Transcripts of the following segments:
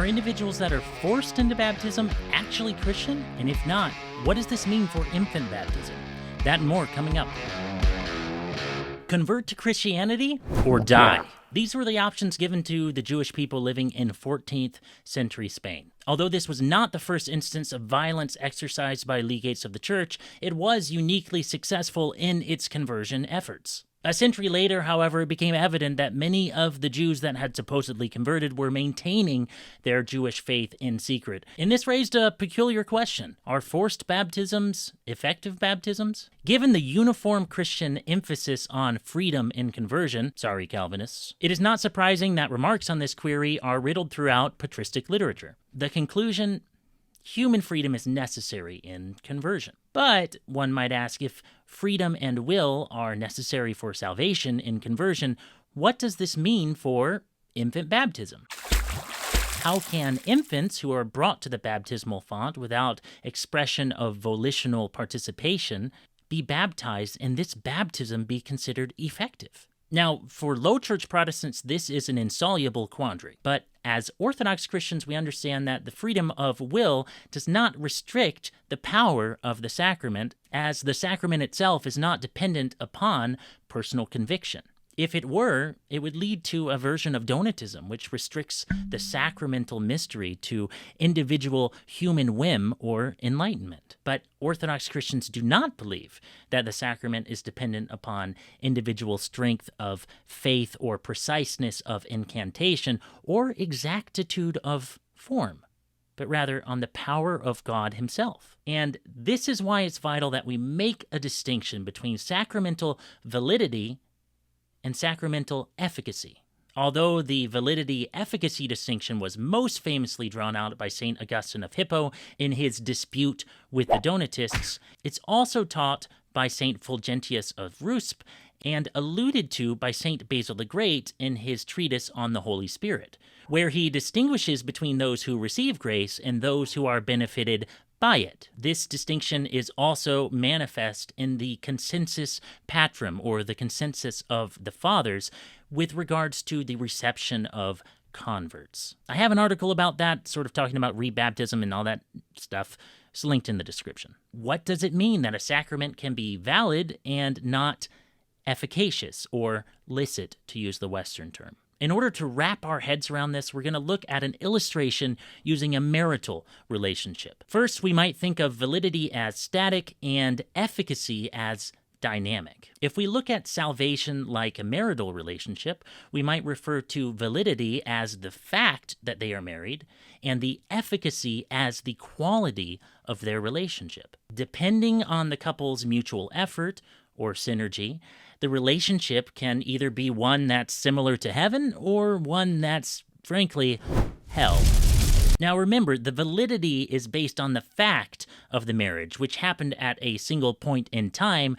Are individuals that are forced into baptism actually Christian? And if not, what does this mean for infant baptism? That and more coming up. Convert to Christianity or die? These were the options given to the Jewish people living in 14th century Spain. Although this was not the first instance of violence exercised by legates of the church, it was uniquely successful in its conversion efforts. A century later, however, it became evident that many of the Jews that had supposedly converted were maintaining their Jewish faith in secret. And this raised a peculiar question. Are forced baptisms effective baptisms? Given the uniform Christian emphasis on freedom in conversion, sorry Calvinists, it is not surprising that remarks on this query are riddled throughout patristic literature. The conclusion: human freedom is necessary in conversion. But one might ask, if freedom and will are necessary for salvation in conversion, what does this mean for infant baptism? How can infants who are brought to the baptismal font without expression of volitional participation be baptized and this baptism be considered effective? Now, for low church Protestants, this is an insoluble quandary. But as Orthodox Christians, we understand that the freedom of will does not restrict the power of the sacrament, as the sacrament itself is not dependent upon personal conviction. If it were, it would lead to a version of Donatism, which restricts the sacramental mystery to individual human whim or enlightenment. But Orthodox Christians do not believe that the sacrament is dependent upon individual strength of faith or preciseness of incantation or exactitude of form, but rather on the power of God himself. And this is why it's vital that we make a distinction between sacramental validity and sacramental efficacy. Although the validity-efficacy distinction was most famously drawn out by St. Augustine of Hippo in his dispute with the Donatists, it's also taught by St. Fulgentius of Ruspe and alluded to by St. Basil the Great in his treatise on the Holy Spirit, where he distinguishes between those who receive grace and those who are benefited by it. This distinction is also manifest in the consensus patrum, or the consensus of the fathers, with regards to the reception of converts. I have an article about that, sort of talking about rebaptism and all that stuff. It's linked in the description. What does it mean that a sacrament can be valid and not efficacious, or licit, to use the Western term? In order to wrap our heads around this, we're going to look at an illustration using a marital relationship. First, we might think of validity as static and efficacy as dynamic. If we look at salvation like a marital relationship, we might refer to validity as the fact that they are married and the efficacy as the quality of their relationship. Depending on the couple's mutual effort or synergy, the relationship can either be one that's similar to heaven or one that's, frankly, hell. Now remember, the validity is based on the fact of the marriage, which happened at a single point in time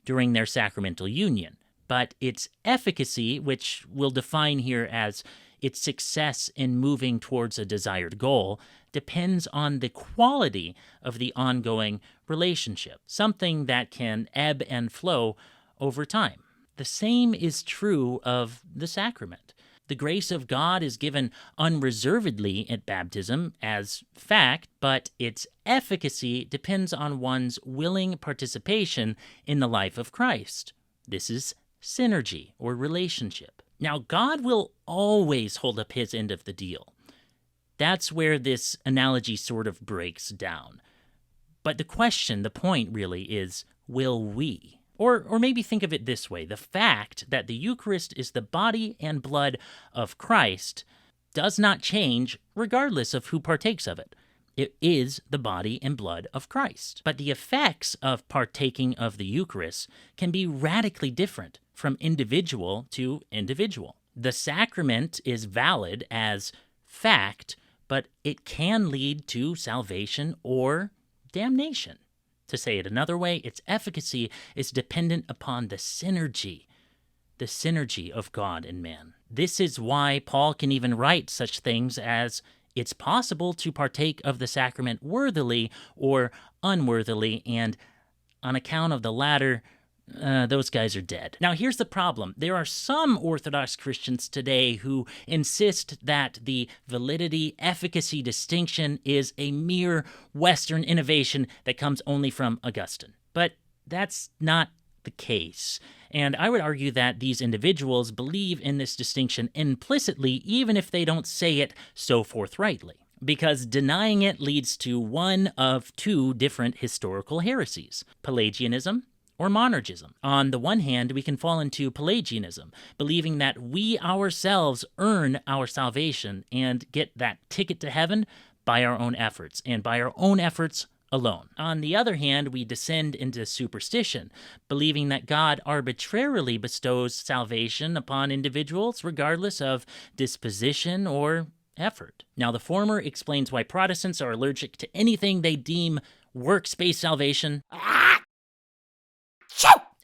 during their sacramental union. But its efficacy, which we'll define here as its success in moving towards a desired goal, depends on the quality of the ongoing relationship, something that can ebb and flow over time. The same is true of the sacrament. The grace of God is given unreservedly at baptism as fact, but its efficacy depends on one's willing participation in the life of Christ. This is synergy or relationship. Now, God will always hold up his end of the deal. That's where this analogy sort of breaks down. But the question, the point really is, will we? Or maybe think of it this way: the fact that the Eucharist is the body and blood of Christ does not change regardless of who partakes of it. It is the body and blood of Christ. But the effects of partaking of the Eucharist can be radically different from individual to individual. The sacrament is valid as fact, but it can lead to salvation or damnation. To say it another way, its efficacy is dependent upon the synergy of God and man. This is why Paul can even write such things as, it's possible to partake of the sacrament worthily or unworthily, and on account of the latter, those guys are dead. Now, here's the problem. There are some Orthodox Christians today who insist that the validity efficacy distinction is a mere Western innovation that comes only from Augustine. But that's not the case. And I would argue that these individuals believe in this distinction implicitly, even if they don't say it so forthrightly, because denying it leads to one of two different historical heresies: Pelagianism or monergism. On the one hand, we can fall into Pelagianism, believing that we ourselves earn our salvation and get that ticket to heaven by our own efforts, and by our own efforts alone. On the other hand, we descend into superstition, believing that God arbitrarily bestows salvation upon individuals regardless of disposition or effort. Now, the former explains why Protestants are allergic to anything they deem works-based salvation.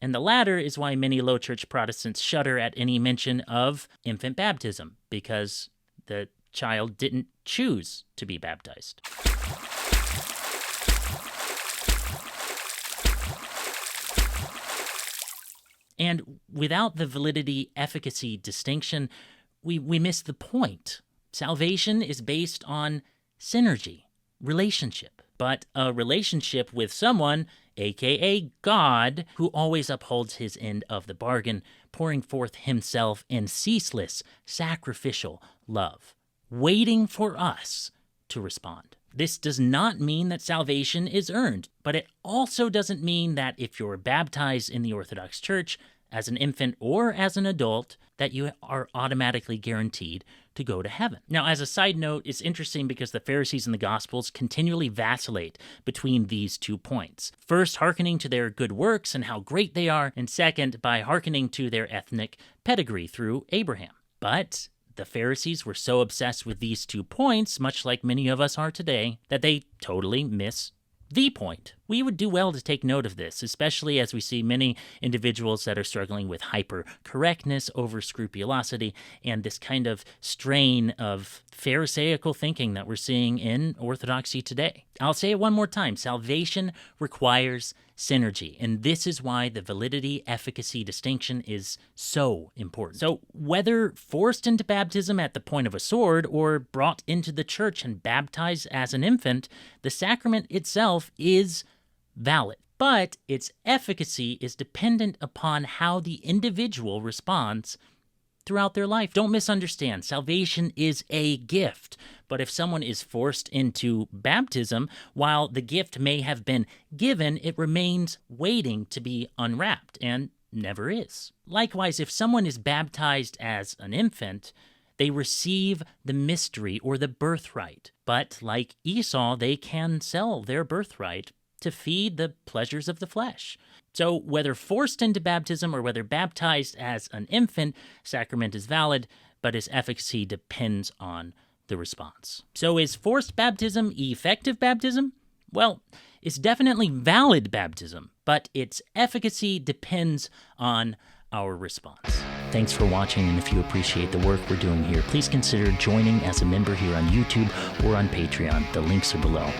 And the latter is why many low church Protestants shudder at any mention of infant baptism, because the child didn't choose to be baptized. And without the validity efficacy distinction, we miss the point. Salvation is based on synergy, relationship, but a relationship with someone, aka God, who always upholds his end of the bargain, pouring forth himself in ceaseless, sacrificial love, waiting for us to respond. This does not mean that salvation is earned, but it also doesn't mean that if you're baptized in the Orthodox Church as an infant or as an adult, that you are automatically guaranteed to go to heaven. Now, as a side note, it's interesting because the Pharisees in the Gospels continually vacillate between these 2 points. First, hearkening to their good works and how great they are, and second, by hearkening to their ethnic pedigree through Abraham. But the Pharisees were so obsessed with these 2 points, much like many of us are today, that they totally miss the point. We would do well to take note of this, especially as we see many individuals that are struggling with hyper-correctness over scrupulosity and this kind of strain of Pharisaical thinking that we're seeing in Orthodoxy today. I'll say it one more time. Salvation requires synergy, and this is why the validity-efficacy distinction is so important. So whether forced into baptism at the point of a sword or brought into the church and baptized as an infant, the sacrament itself is valid, but its efficacy is dependent upon how the individual responds throughout their life. Don't misunderstand. Salvation is a gift, but if someone is forced into baptism, while the gift may have been given, it remains waiting to be unwrapped, and never is. Likewise, if someone is baptized as an infant, they receive the mystery or the birthright, but like Esau, they can sell their birthright to feed the pleasures of the flesh. So whether forced into baptism or whether baptized as an infant, sacrament is valid, but its efficacy depends on the response. So is forced baptism effective baptism? Well, it's definitely valid baptism, but its efficacy depends on our response. Thanks for watching, and if you appreciate the work we're doing here, please consider joining as a member here on YouTube or on Patreon. The links are below.